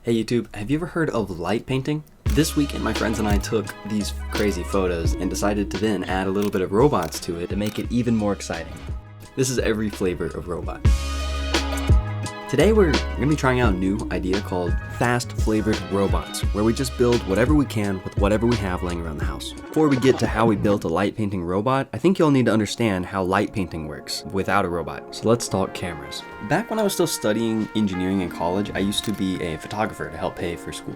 Hey YouTube, have you ever heard of light painting? This weekend my friends and I took these crazy photos and decided to then add a little bit of robots to it to make it even more exciting. This is every flavor of robot. Today we're going to be trying out a new idea called fast flavored robots, where we just build whatever we can with whatever we have laying around the house. Before we get to how we built a light painting robot, I think you'll need to understand how light painting works without a robot. So let's talk cameras. Back when I was still studying engineering in college, I used to be a photographer to help pay for school.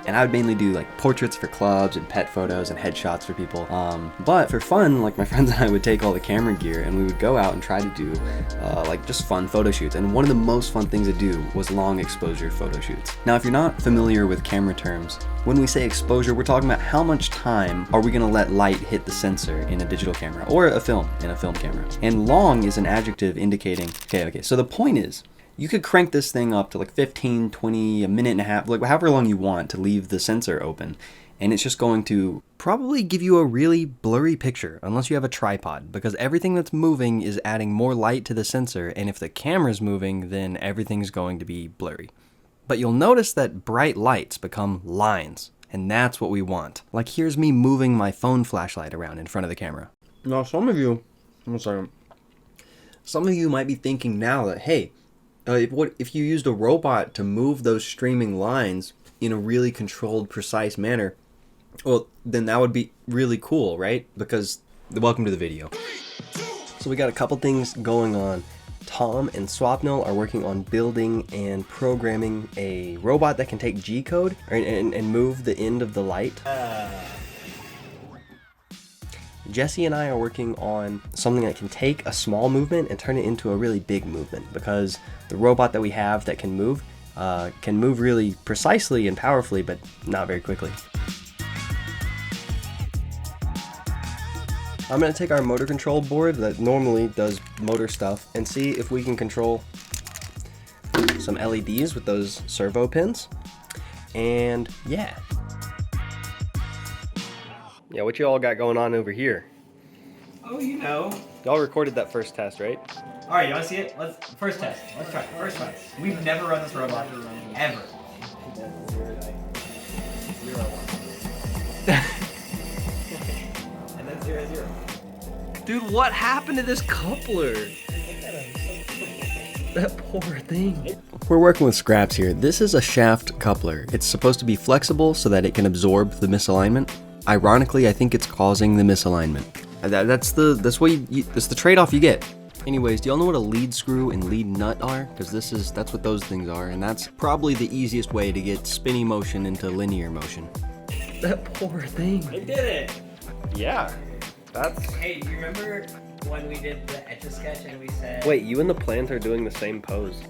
And I would mainly do like portraits for clubs and pet photos and headshots for people. But for fun, like my friends and I would take all the camera gear and we would go out and try to do like just fun photo shoots. And one of the most fun things to do was long exposure photo shoots. Now, if you're not familiar with camera terms, when we say exposure, we're talking about how much time are we gonna let light hit the sensor in a digital camera or a film in a film camera. And long is an adjective indicating, okay, so the point is, you could crank this thing up to like 15, 20, a minute and a half, like however long you want to leave the sensor open. And it's just going to probably give you a really blurry picture unless you have a tripod, because everything that's moving is adding more light to the sensor. And if the camera's moving, then everything's going to be blurry. But you'll notice that bright lights become lines, and that's what we want. Like here's me moving my phone flashlight around in front of the camera. Now some of you might be thinking now that, hey, if you used a robot to move those streaming lines in a really controlled, precise manner, well, then that would be really cool, right? Because, welcome to the video. So we got a couple things going on. Tom and Swapnil are working on building and programming a robot that can take G-code and move the end of the light. Jesse and I are working on something that can take a small movement and turn it into a really big movement, because the robot that we have that can move really precisely and powerfully, but not very quickly. I'm going to take our motor control board that normally does motor stuff and see if we can control some LEDs with those servo pins. And yeah, what you all got going on over here? Oh, you know. Y'all recorded that first test, right? All right, you want to see it? First test. Let's try it. First try. We've never run this robot ever. And then 0, 0. Dude, what happened to this coupler? That poor thing. We're working with scraps here. This is a shaft coupler. It's supposed to be flexible so that it can absorb the misalignment. Ironically, I think it's causing the misalignment. That's the trade-off you get. Anyways, do y'all know what a lead screw and lead nut are? Because that's what those things are, and that's probably the easiest way to get spinny motion into linear motion. That poor thing. I did it. Yeah. Hey, do you remember when we did the Etch-a-Sketch and we said... Wait, you and the plant are doing the same pose.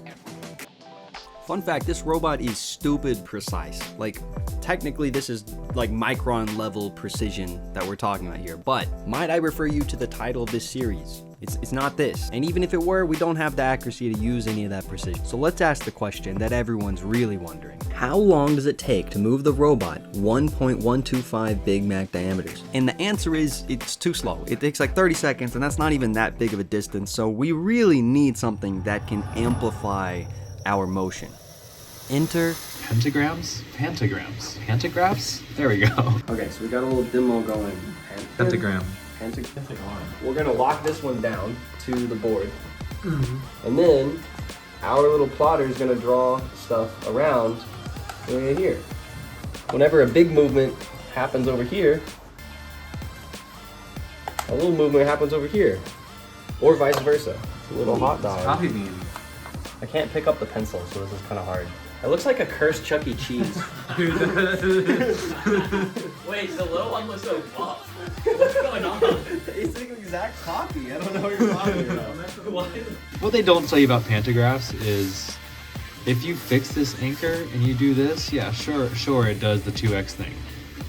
Fun fact, this robot is stupid precise. Like, technically this is like micron level precision that we're talking about here, but might I refer you to the title of this series? It's not this. And even if it were, we don't have the accuracy to use any of that precision. So let's ask the question that everyone's really wondering. How long does it take to move the robot 1.125 Big Mac diameters? And the answer is, it's too slow. It takes like 30 seconds, and that's not even that big of a distance. So we really need something that can amplify our motion. Enter Pentagrams? Pantographs? There we go. Okay, so we got a little demo going. Pentagram. We're gonna lock this one down to the board. And then our little plotter is gonna draw stuff around right here. Whenever a big movement happens over here, a little movement happens over here. Or vice versa. It's a little hot dog. Copy me. I can't pick up the pencil, so this is kind of hard. It looks like a cursed Chuck E. Cheese. Wait, the little one was so buff. What's going on? It's an exact copy. I don't know what you're talking about. What they don't tell you about pantographs is if you fix this anchor and you do this, yeah, sure it does the 2x thing.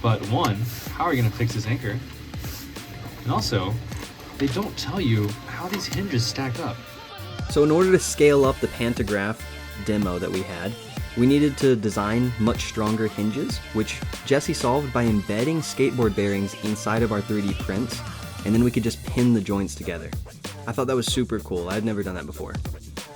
But one, how are you going to fix this anchor? And also, they don't tell you how these hinges stack up. So in order to scale up the pantograph demo that we had, we needed to design much stronger hinges, which Jesse solved by embedding skateboard bearings inside of our 3D prints, and then we could just pin the joints together. I thought that was super cool. I'd never done that before.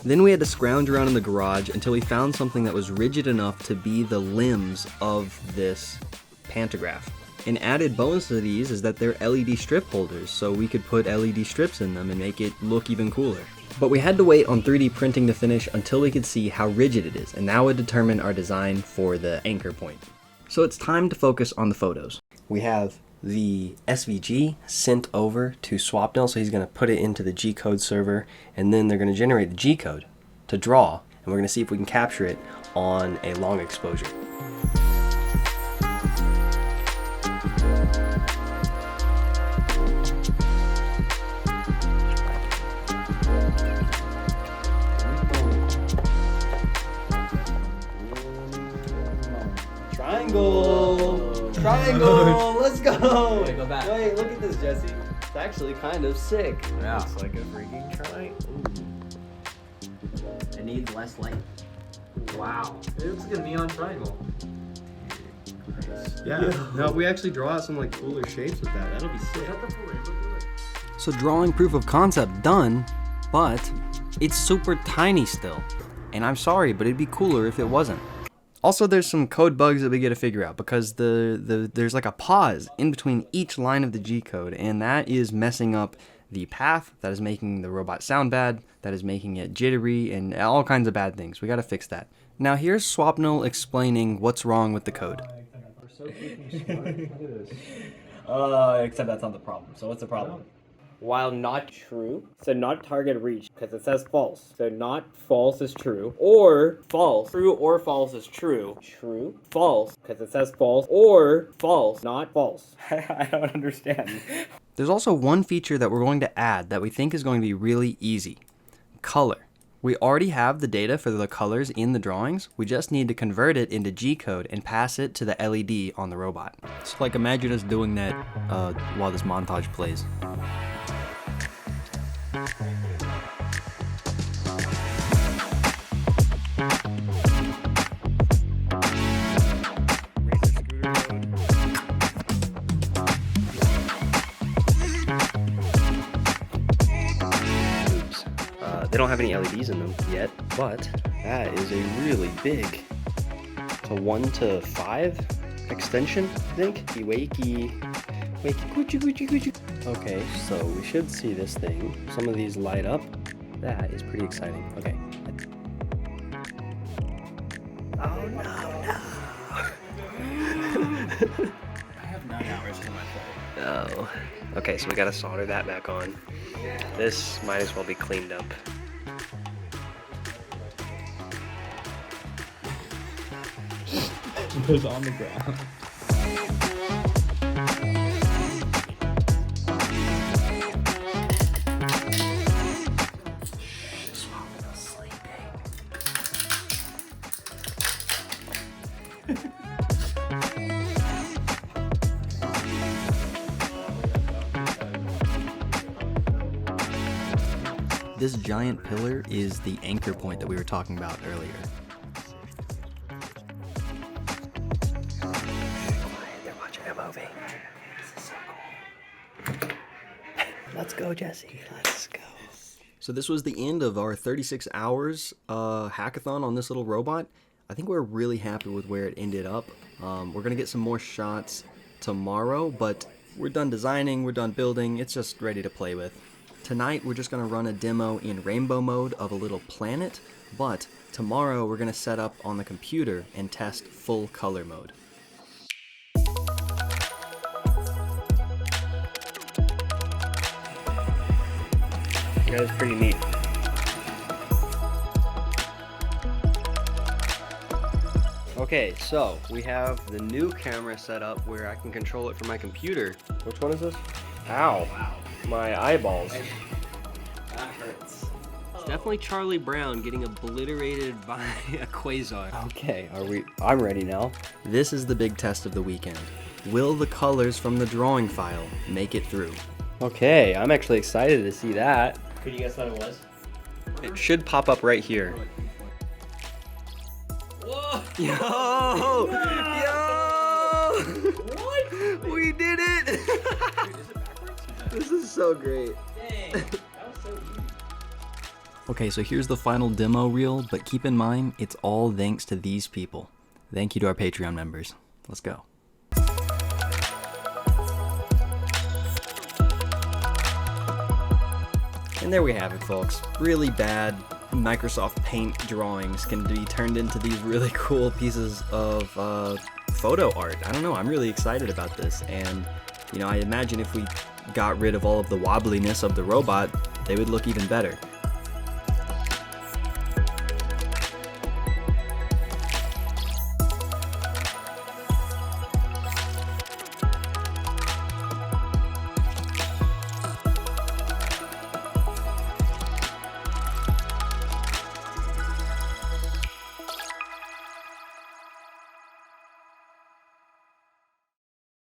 Then we had to scrounge around in the garage until we found something that was rigid enough to be the limbs of this pantograph. An added bonus to these is that they're LED strip holders, so we could put LED strips in them and make it look even cooler. But we had to wait on 3D printing to finish until we could see how rigid it is, and that would determine our design for the anchor point. So it's time to focus on the photos. We have the SVG sent over to Swapnil, so he's going to put it into the G-code server, and then they're going to generate the G-code to draw, and we're going to see if we can capture it on a long exposure. Triangle! Triangle! Let's go! Wait, go back. Wait, look at this, Jesse. It's actually kind of sick. Yeah. Looks like a freaking triangle. It needs less light. Wow. It looks like a neon triangle. Yeah. Now if we actually draw out some like cooler shapes with that, that'll be sick. So drawing proof of concept done, but it's super tiny still. And I'm sorry, but it'd be cooler if it wasn't. Also, there's some code bugs that we get to figure out because there's like a pause in between each line of the G code, and that is messing up the path, that is making the robot sound bad, that is making it jittery, and all kinds of bad things. We gotta fix that. Now here's Swapnil explaining what's wrong with the code. Except that's not the problem. So what's the problem? While not true, so not target reach, because it says false. So not false is true, or false. True or false is true. True, false, because it says false, or false, not false. I don't understand. There's also one feature that we're going to add that we think is going to be really easy. Color. We already have the data for the colors in the drawings. We just need to convert it into G-code and pass it to the LED on the robot. So like imagine us doing that while this montage plays. They don't have any LEDs in them yet, but that is a really big, it's a 1 to 5 extension, I think. Wakey, coochie, coochie, coochie. Okay, so we should see this thing. Some of these light up. That is pretty exciting. Okay. Oh no, no. I have 9 hours to my play. Oh. Okay, so we gotta solder that back on. This might as well be cleaned up. It was on the ground. This giant pillar is the anchor point that we were talking about earlier. They're watching a movie. This is so cool. Let's go, Jesse. Let's go. So this was the end of our 36 hours hackathon on this little robot. I think we're really happy with where it ended up. We're gonna get some more shots tomorrow, but we're done designing, we're done building. It's just ready to play with. Tonight, we're just going to run a demo in rainbow mode of a little planet, but tomorrow we're going to set up on the computer and test full color mode. That is pretty neat. Okay, so we have the new camera set up where I can control it from my computer. Which one is this? Ow. Wow. My eyeballs. That hurts. It's definitely Charlie Brown getting obliterated by a quasar. Okay, I'm ready now. This is the big test of the weekend. Will the colors from the drawing file make it through? Okay, I'm actually excited to see that. Could you guess what it was? It should pop up right here. Whoa! Yo! Yo! What? We did it! Dude, is it backwards? This is so great. Dang, that was so easy. Okay, so here's the final demo reel, but keep in mind, it's all thanks to these people. Thank you to our Patreon members. Let's go. And there we have it, folks. Really bad Microsoft Paint drawings can be turned into these really cool pieces of photo art. I don't know, I'm really excited about this, and you know, I imagine if we got rid of all of the wobbliness of the robot, they would look even better.